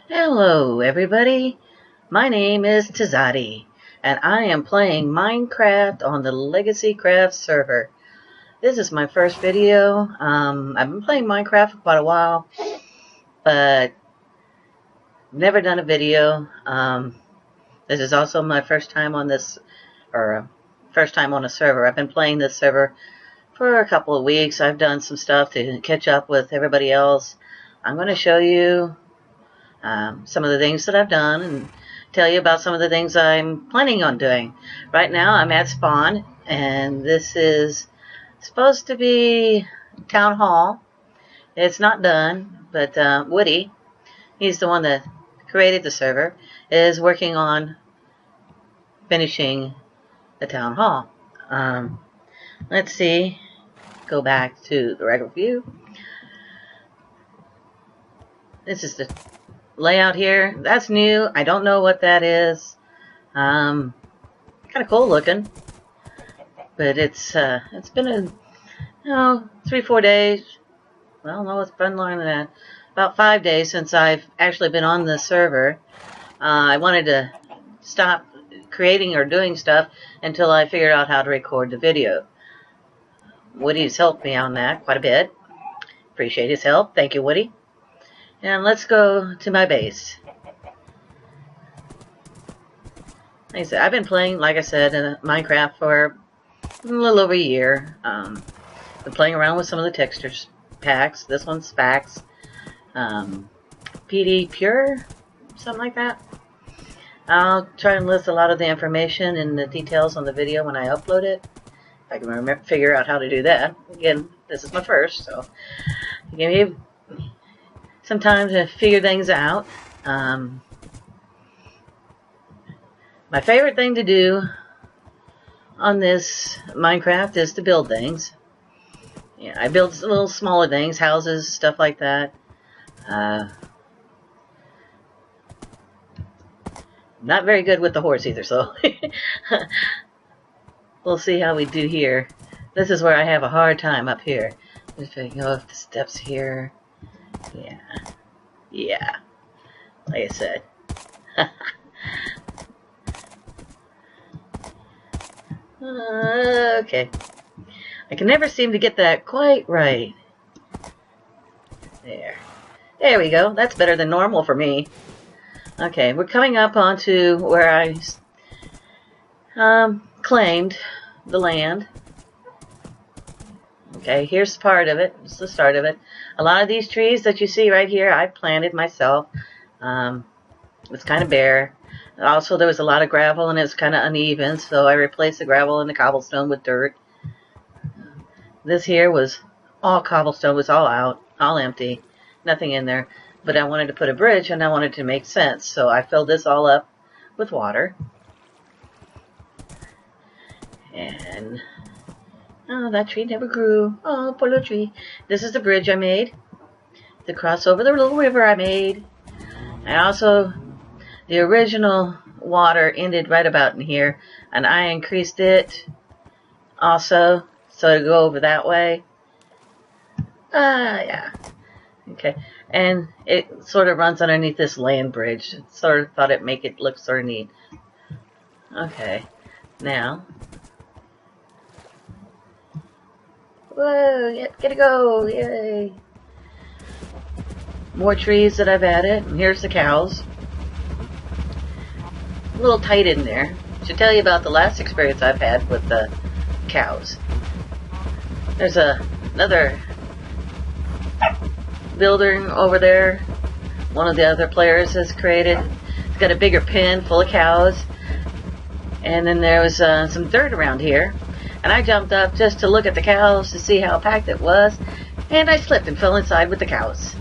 Hello everybody, my name is Tizati, and I am playing Minecraft on the LegacyCraft server. This is my first video. I've been playing Minecraft for quite a while, but never done a video. This is also my first time on this, or first time on a server. I've been playing this server for a couple of weeks. I've done some stuff to catch up with everybody else. I'm going to show you some of the things that I've done and tell you about some of the things I'm planning on doing. Right now I'm at spawn, and this is supposed to be town hall. It's not done, but Woody, he's the one that created the server, is working on finishing the town hall. Let's see, go back to the regular view. This is the layout here. That's new. I don't know what that is. Kind of cool looking, but it's been 3-4 days. Well, no, it's been longer than that. About 5 days since I've actually been on the server. I wanted to stop creating or doing stuff until I figured out how to record the video. Woody's helped me on that quite a bit. Appreciate his help. Thank you, Woody. And let's go to my base. Like I said, I've been playing, like I said, Minecraft for a little over a year. Been playing around with some of the textures packs. This one's Fax. PD Pure, something like that. I'll try and list a lot of the information and the details on the video when I upload it. If I can figure out how to do that. Again, this is my first, so give me some time to figure things out. My favorite thing to do on this Minecraft is to build things. Yeah, I build little smaller things, houses, stuff like that. Not very good with the horse either, so we'll see how we do here. This is where I have a hard time up here. Just go up the steps here. Yeah, like I said. Okay, I can never seem to get that quite right. There we go. That's better than normal for me. Okay, we're coming up onto where I claimed the land. Okay, here's part of it. It's the start of it. A lot of these trees that you see right here, I planted myself. It's kind of bare. Also, there was a lot of gravel and it was kind of uneven, so I replaced the gravel and the cobblestone with dirt. This here was all cobblestone, was all out, all empty, nothing in there. But I wanted to put a bridge and I wanted to make sense, so I filled this all up with water. And oh, that tree never grew. Oh, poor little tree. This is the bridge I made to cross over the little river I made. And also, the original water ended right about in here, and I increased it also so to go over that way. Yeah. Okay. And it sort of runs underneath this land bridge. Sort of thought it'd make it look sort of neat. Okay. Now. Whoa, yep, get to go, yay. More trees that I've added, and here's the cows. A little tight in there. Should tell you about the last experience I've had with the cows. There's another building over there. One of the other players has created. It's got a bigger pen full of cows. And then there was some dirt around here. And I jumped up just to look at the cows to see how packed it was, and I slipped and fell inside with the cows.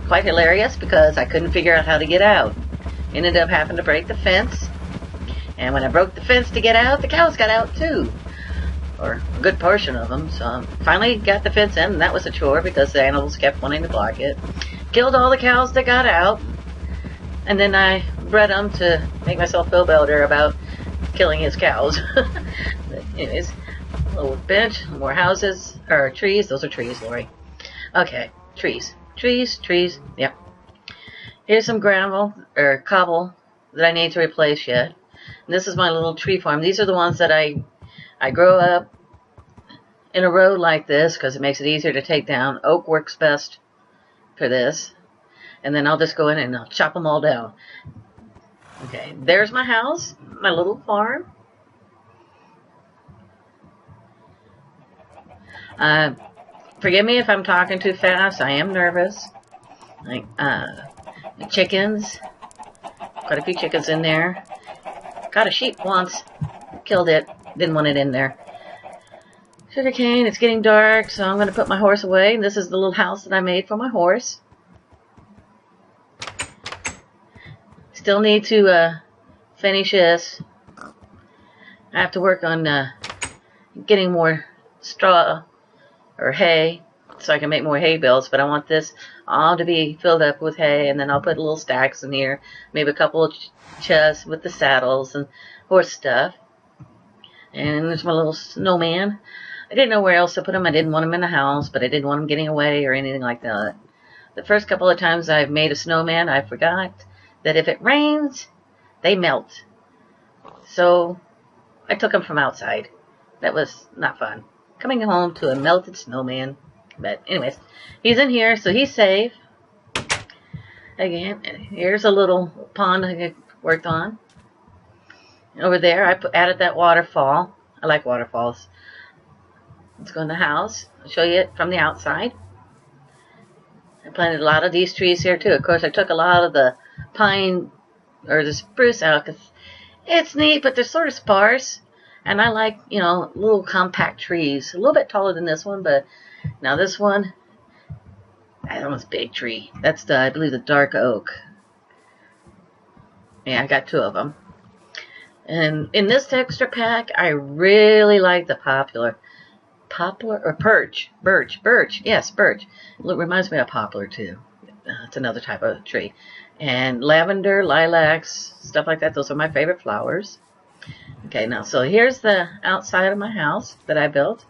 Quite hilarious because I couldn't figure out how to get out. Ended up having to break the fence, and when I broke the fence to get out, the cows got out too. Or a good portion of them, so finally got the fence in, and that was a chore because the animals kept wanting to block it. Killed all the cows that got out, and then I bred them to make myself feel better about killing his cows. But anyways, a little bench, more houses, or trees. Those are trees, Lori. Okay, trees. Trees, yep. Here's some gravel or cobble that I need to replace yet. And this is my little tree farm. These are the ones that I grow up in a row like this because it makes it easier to take down. Oak works best for this. And then I'll just go in and I'll chop them all down. Okay, there's my house, my little farm. Forgive me if I'm talking too fast. I am nervous. Like, the chickens. Quite a few chickens in there. Got a sheep once. Killed it. Didn't want it in there. Sugarcane. It's getting dark, so I'm going to put my horse away. This is the little house that I made for my horse. Still need to finish this. I have to work on getting more straw or hay so I can make more hay bales, but I want this all to be filled up with hay, and then I'll put little stacks in here, maybe a couple of chests with the saddles and horse stuff. And there's my little snowman. I didn't know where else to put him. I didn't want him in the house, but I didn't want him getting away or anything like that. The first couple of times I've made a snowman, I forgot that if it rains, they melt. So I took him from outside. That was not fun. Coming home to a melted snowman. But anyways, he's in here, so he's safe. Again, here's a little pond I worked on. Over there, I added that waterfall. I like waterfalls. Let's go in the house. I'll show you it from the outside. I planted a lot of these trees here too. Of course, I took a lot of the pine or the spruce out because it's neat, but they're sort of sparse. And I like, you know, little compact trees. A little bit taller than this one, but now this one, that one's a big tree. That's the, I believe, the dark oak. Yeah, I got two of them. And in this texture pack, I really like the poplar or birch. Yes, birch. It reminds me of poplar too. It's another type of tree. And lavender, lilacs, stuff like that. Those are my favorite flowers. Okay, now, so here's the outside of my house that I built.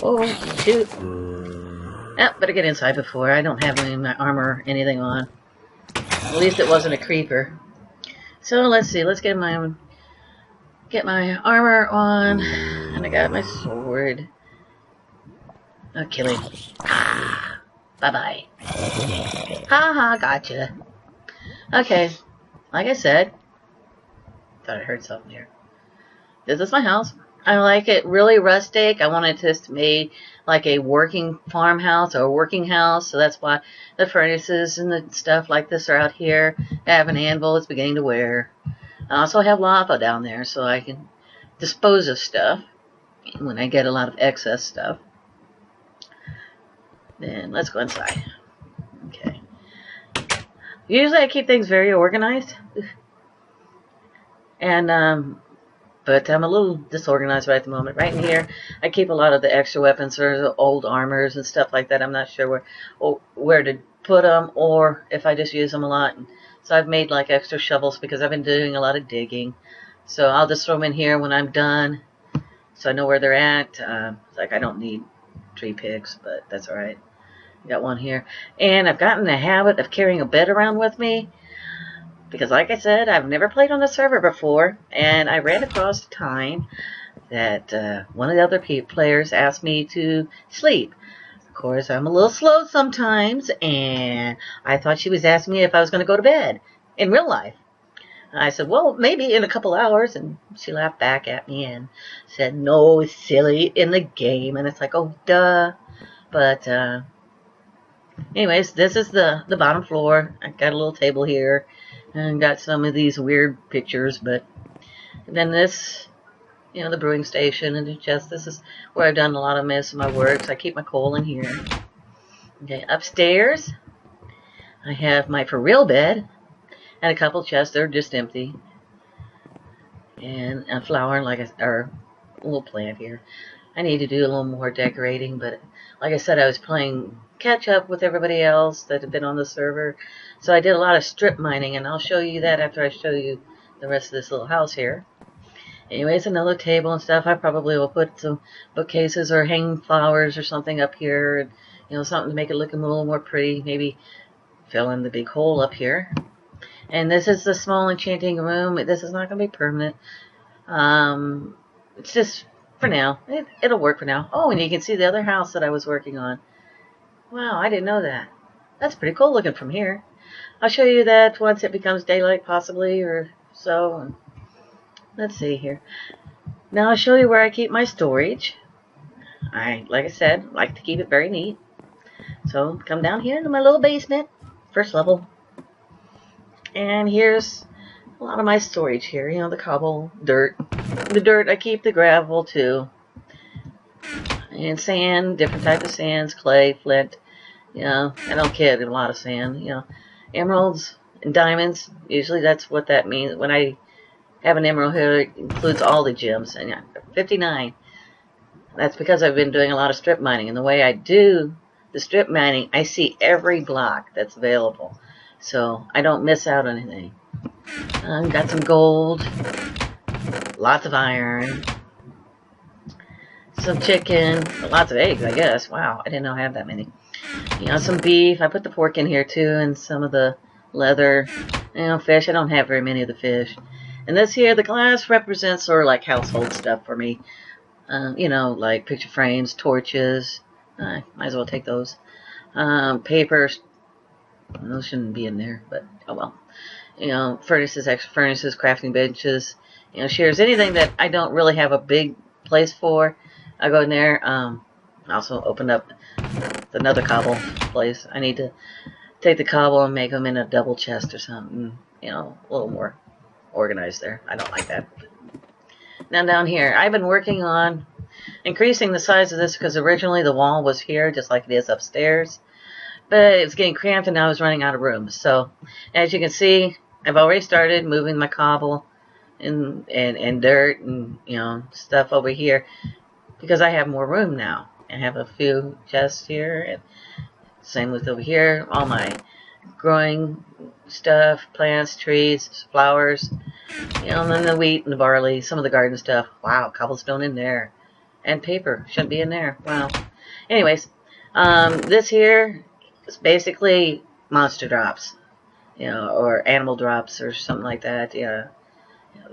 Oh, shoot. Oh, better get inside before. I don't have any of my armor or anything on. At least it wasn't a creeper. So, let's see. Let's get my armor on. And I got my sword. I'll kill him. Ah, bye-bye. Ha-ha, gotcha. Okay, like I said, thought I heard something here. This is my house. I like it really rustic. I wanted this to be like a working farmhouse or a working house, so that's why the furnaces and the stuff like this are out here. I have an anvil. It's beginning to wear. I also have lava down there, so I can dispose of stuff when I get a lot of excess stuff. Then let's go inside. Okay. Usually I keep things very organized. And, but I'm a little disorganized right at the moment. Right in here, I keep a lot of the extra weapons or the old armors and stuff like that. I'm not sure where to put them or if I just use them a lot. So I've made like extra shovels because I've been doing a lot of digging. So I'll just throw them in here when I'm done so I know where they're at. Like I don't need tree picks, but that's alright. Got one here. And I've gotten the habit of carrying a bed around with me. Because like I said, I've never played on the server before, and I ran across a time that one of the other players asked me to sleep. Of course, I'm a little slow sometimes, and I thought she was asking me if I was going to go to bed in real life. I said, well, maybe in a couple hours, and she laughed back at me and said, no, it's silly, in the game, and it's like, oh, duh. But anyways, this is the bottom floor. I got a little table here. And got some of these weird pictures, but then this, you know, the brewing station and the chest. This is where I've done a lot of most of my work. So I keep my coal in here. Okay, upstairs, I have my for real bed and a couple chests. They're just empty. And a flower, or a little plant here. I need to do a little more decorating, but like I said, I was playing catch up with everybody else that had been on the server. So I did a lot of strip mining, and I'll show you that after I show you the rest of this little house here. Anyways, another table and stuff. I probably will put some bookcases or hang flowers or something up here. You know, something to make it look a little more pretty. Maybe fill in the big hole up here. And this is the small enchanting room. This is not going to be permanent. It's just for now. It'll work for now. Oh, and you can see the other house that I was working on. Wow, I didn't know that. That's pretty cool looking from here. I'll show you that once it becomes daylight, possibly, or so. Let's see here. Now I'll show you where I keep my storage. Like I said, like to keep it very neat. So come down here into my little basement, first level. And here's a lot of my storage here. You know, the cobble, dirt. The dirt, I keep the gravel too. And sand, different type of sands, clay, flint. You know, I don't kid, a lot of sand. You know, emeralds and diamonds. Usually that's what that means. When I have an emerald here, it includes all the gems. And yeah, 59. That's because I've been doing a lot of strip mining. And the way I do the strip mining, I see every block that's available. So I don't miss out on anything. Got some gold. Lots of iron. Some chicken. Lots of eggs, I guess. Wow, I didn't know I had that many. You know, some beef. I put the pork in here too, and some of the leather. You know, fish. I don't have very many of the fish. And this here, the glass represents sort of like household stuff for me. You know, like picture frames, torches. Might as well take those. Papers. Those shouldn't be in there, but oh well. You know, furnaces, extra furnaces, crafting benches. You know, shears. Anything that I don't really have a big place for, I go in there. Also opened up another cobble place. I need to take the cobble and make them in a double chest or something. You know, a little more organized there. I don't like that. Now down here, I've been working on increasing the size of this because originally the wall was here just like it is upstairs. But it's getting cramped and I was running out of room. So as you can see, I've already started moving my cobble and dirt and, you know, stuff over here because I have more room now. I have a few chests here, and same with over here, all my growing stuff, plants, trees, flowers, you know, and then the wheat and the barley, some of the garden stuff. Wow, cobblestone in there. And paper, shouldn't be in there. Wow. Anyways, this here is basically monster drops, you know, or animal drops or something like that, yeah.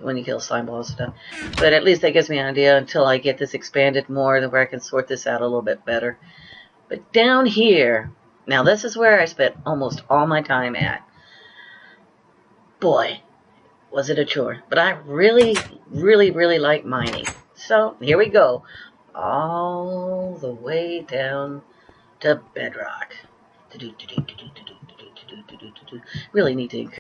When you kill slime balls and stuff. But at least that gives me an idea until I get this expanded more, where I can sort this out a little bit better. But down here, now this is where I spent almost all my time at. Boy, was it a chore. But I really, really, really like mining. So here we go. All the way down to bedrock. Really need to